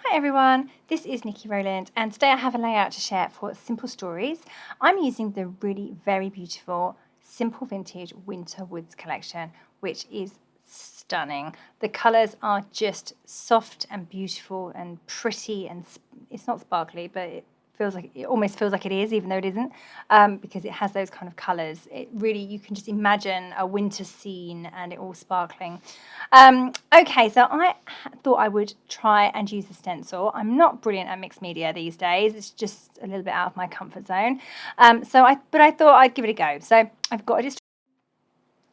Hi everyone, this is Nikki Rowland and today I have a layout to share for Simple Stories. I'm using the really very beautiful Simple Vintage Winter Woods collection, which is stunning. The colours are just soft and beautiful and pretty, and it's not sparkly, but it almost feels like it is, even though it isn't, because it has those kind of colours. It really, you can just imagine a winter scene and it all sparkling. Okay, so I thought I would try and use the stencil. I'm not brilliant at mixed media these days. It's just a little bit out of my comfort zone. But I thought I'd give it a go. So I've got a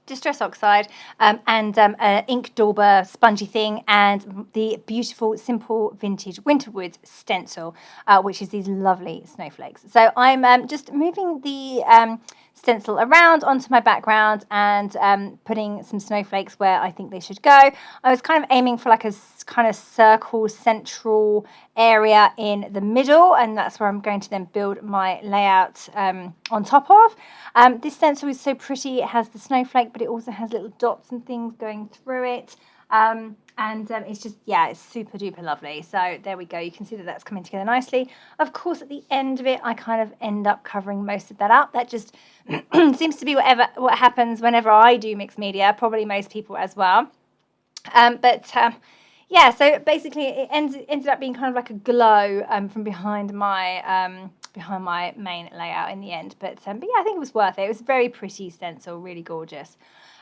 Distress Oxide and an ink dauber spongy thing, and the beautiful Simple Vintage Winterwoods stencil, which is these lovely snowflakes. So I'm just moving the stencil around onto my background and putting some snowflakes where I think they should go. I was kind of aiming for like a kind of circle central area in the middle, and that's where I'm going to then build my layout on top of. This stencil is so pretty. It has the snowflake, but it also has little dots and things going through it. It's just, yeah, it's super duper lovely. So there we go. You can see that that's coming together nicely. Of course, at the end of it, I kind of end up covering most of that up. That just seems to be what happens whenever I do mixed media, probably most people as well. Yeah, so basically it ended up being kind of like a glow from behind my main layout in the end. But yeah, I think it was worth it. It was a very pretty stencil, really gorgeous.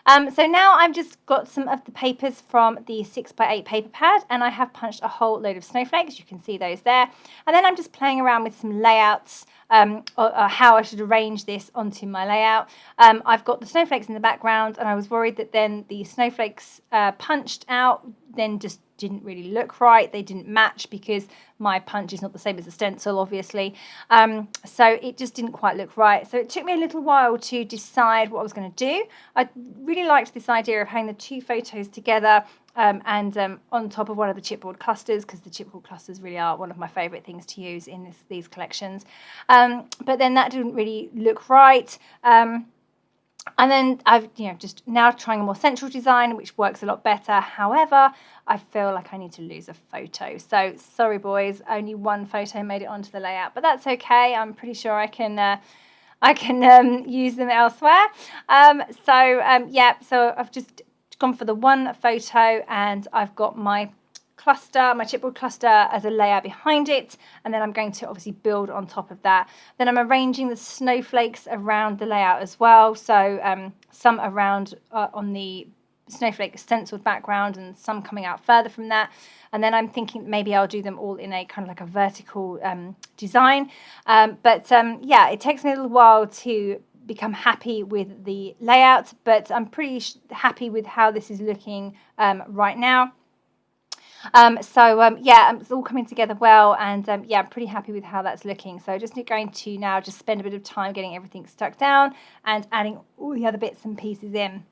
So now I've just got some of the papers from the 6x8 paper pad, and I have punched a whole load of snowflakes. You can see those there. And then I'm just playing around with some layouts, or how I should arrange this onto my layout. I've got the snowflakes in the background, and I was worried that then the snowflakes punched out then just didn't really look right. They didn't match because my punch is not the same as the stencil, obviously. So it just didn't quite look right. So it took me a little while to decide what I was going to do. I really liked this idea of having the two photos together and on top of one of the chipboard clusters, because the chipboard clusters really are one of my favourite things to use in these collections. But then that didn't really look right. And then I've just now trying a more central design, which works a lot better. However, I feel like I need to lose a photo. So sorry, boys, only one photo made it onto the layout, but that's okay. I'm pretty sure I can use them elsewhere. So I've just gone for the one photo, and I've got my chipboard cluster as a layer behind it, and then I'm going to obviously build on top of that. Then I'm arranging the snowflakes around the layout as well, so some around on the snowflake stenciled background and some coming out further from that. And then I'm thinking maybe I'll do them all in a kind of like a vertical design, yeah, it takes me a little while to become happy with the layout, but I'm pretty happy with how this is looking right now. Yeah, it's all coming together well, and yeah, I'm pretty happy with how that's looking. So just going to now just spend a bit of time getting everything stuck down and adding all the other bits and pieces in.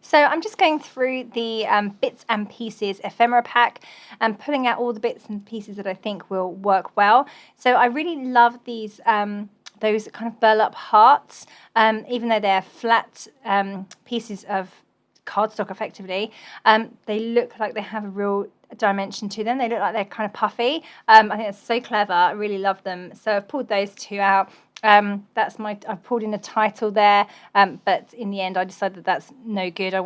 So I'm just going through the bits and pieces ephemera pack and pulling out all the bits and pieces that I think will work well. So I really love these those kind of burlap hearts, even though they're flat pieces of cardstock effectively. They look like they have a real dimension to them. They look like they're kind of puffy. I think that's so clever. I really love them. So I've pulled those two out. I've pulled in a title there, but in the end I decided that's no good. I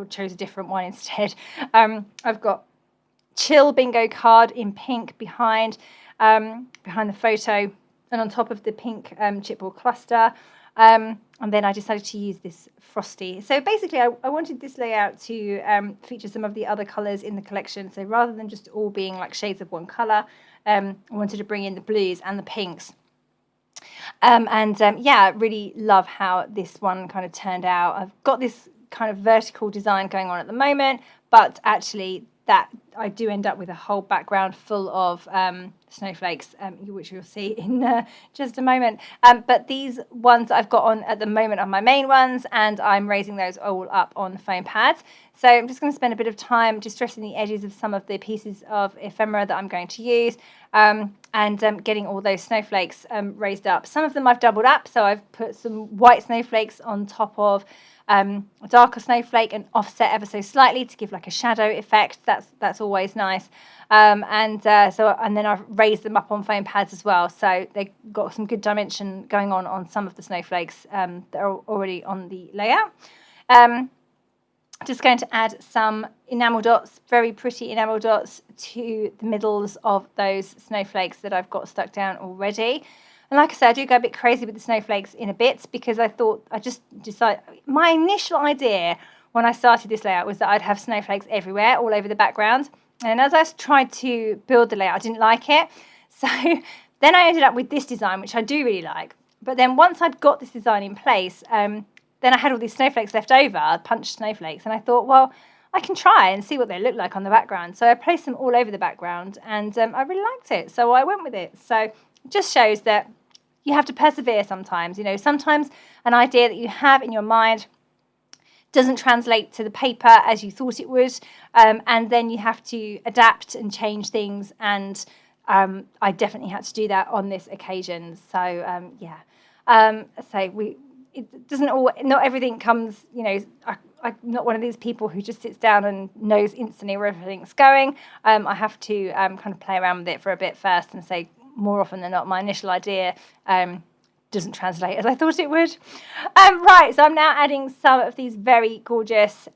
chose a different one instead. I've got Chill Bingo card in pink behind the photo, and on top of the pink chipboard cluster. And then I decided to use this Frosty. So basically I wanted this layout to feature some of the other colours in the collection. So rather than just all being like shades of one colour, I wanted to bring in the blues and the pinks. Yeah, I really love how this one kind of turned out. I've got this kind of vertical design going on at the moment, but actually that I do end up with a whole background full of snowflakes, which you'll see in just a moment. But these ones I've got on at the moment are my main ones, and I'm raising those all up on the foam pads. So I'm just going to spend a bit of time distressing the edges of some of the pieces of ephemera that I'm going to use, and getting all those snowflakes raised up. Some of them I've doubled up, so I've put some white snowflakes on top of a darker snowflake and offset ever so slightly to give like a shadow effect. That's always nice. And then I've raised them up on foam pads as well, so they got some good dimension going on some of the snowflakes that are already on the layout. Just going to add some enamel dots, very pretty enamel dots, to the middles of those snowflakes that I've got stuck down already. And like I said, I do go a bit crazy with the snowflakes in a bit, because I thought, I just decided, my initial idea when I started this layout was that I'd have snowflakes everywhere, all over the background. And as I tried to build the layout, I didn't like it. So then I ended up with this design, which I do really like. But then once I'd got this design in place, then I had all these snowflakes left over, punched snowflakes, and I thought, well, I can try and see what they look like on the background. So I placed them all over the background, and I really liked it, so I went with it. So it just shows that you have to persevere sometimes. You know, sometimes an idea that you have in your mind doesn't translate to the paper as you thought it would, and then you have to adapt and change things, and I definitely had to do that on this occasion. So it doesn't all, not everything comes, you know, I'm not one of these people who just sits down and knows instantly where everything's going. I have to kind of play around with it for a bit first, and say more often than not my initial idea doesn't translate as I thought it would. Right, so I'm now adding some of these very gorgeous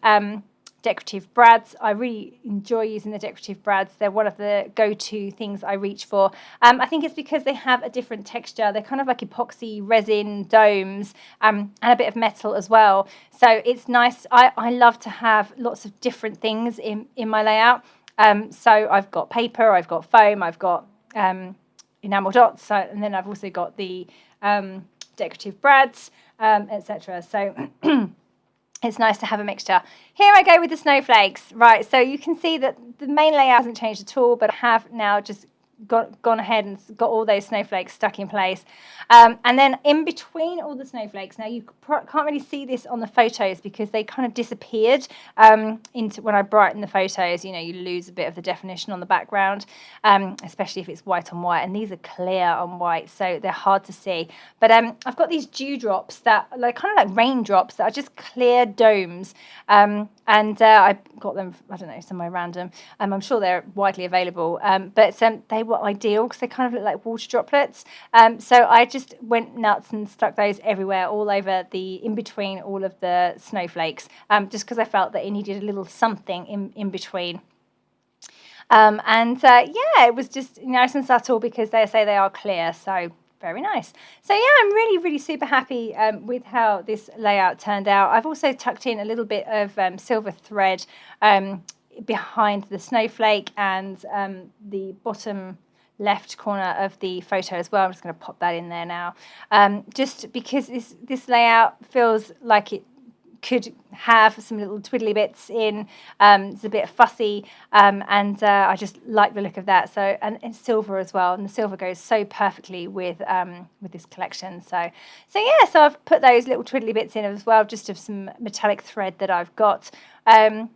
decorative brads. I really enjoy using the decorative brads. They're one of the go-to things I reach for. I think it's because they have a different texture. They're kind of like epoxy resin domes, and a bit of metal as well. So it's nice. I love to have lots of different things in my layout. So I've got paper, I've got foam, I've got enamel dots, and then I've also got the decorative brads, etc. So it's nice to have a mixture. Here I go with the snowflakes. Right, so you can see that the main layout hasn't changed at all, but I have now just gone ahead and got all those snowflakes stuck in place. And then in between all the snowflakes, now you can't really see this on the photos because they kind of disappeared into when I brighten the photos. You know, you lose a bit of the definition on the background, especially if it's white on white, and these are clear on white, so they're hard to see. But I've got these dewdrops that are kind of like raindrops that are just clear domes, and I got them, I don't know, somewhere random. I'm sure they're widely available, but they were ideal because they kind of look like water droplets. So I just went nuts and stuck those everywhere, all over in between all of the snowflakes, just because I felt that it needed a little something in between. It was just nice and subtle because they say they are clear, so very nice. So yeah, I'm really, really super happy with how this layout turned out. I've also tucked in a little bit of silver thread behind the snowflake and the bottom left corner of the photo as well. I'm just going to pop that in there now, just because this layout feels like it could have some little twiddly bits in. It's a bit fussy, and I just like the look of that. So, and it's silver as well, and the silver goes so perfectly with this collection. So I've put those little twiddly bits in as well, just of some metallic thread that I've got, and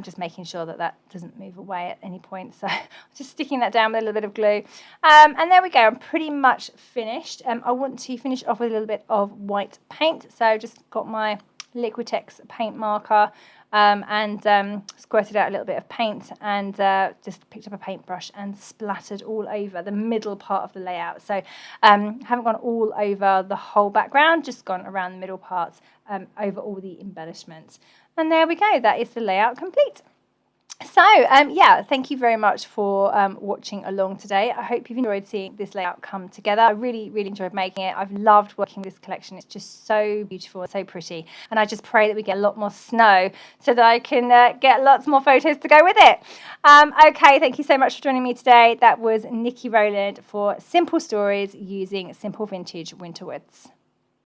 just making sure that doesn't move away at any point. So just sticking that down with a little bit of glue, and there we go. I'm pretty much finished. I want to finish off with a little bit of white paint, so just got my Liquitex paint marker, and squirted out a little bit of paint, and just picked up a paintbrush and splattered all over the middle part of the layout. So haven't gone all over the whole background, just gone around the middle parts, over all the embellishments. And there we go, that is the layout complete. So, thank you very much for watching along today. I hope you've enjoyed seeing this layout come together. I really, really enjoyed making it. I've loved working with this collection. It's just so beautiful and so pretty. And I just pray that we get a lot more snow so that I can get lots more photos to go with it. Okay, thank you so much for joining me today. That was Nikki Rowland for Simple Stories using Simple Vintage Winter Woods.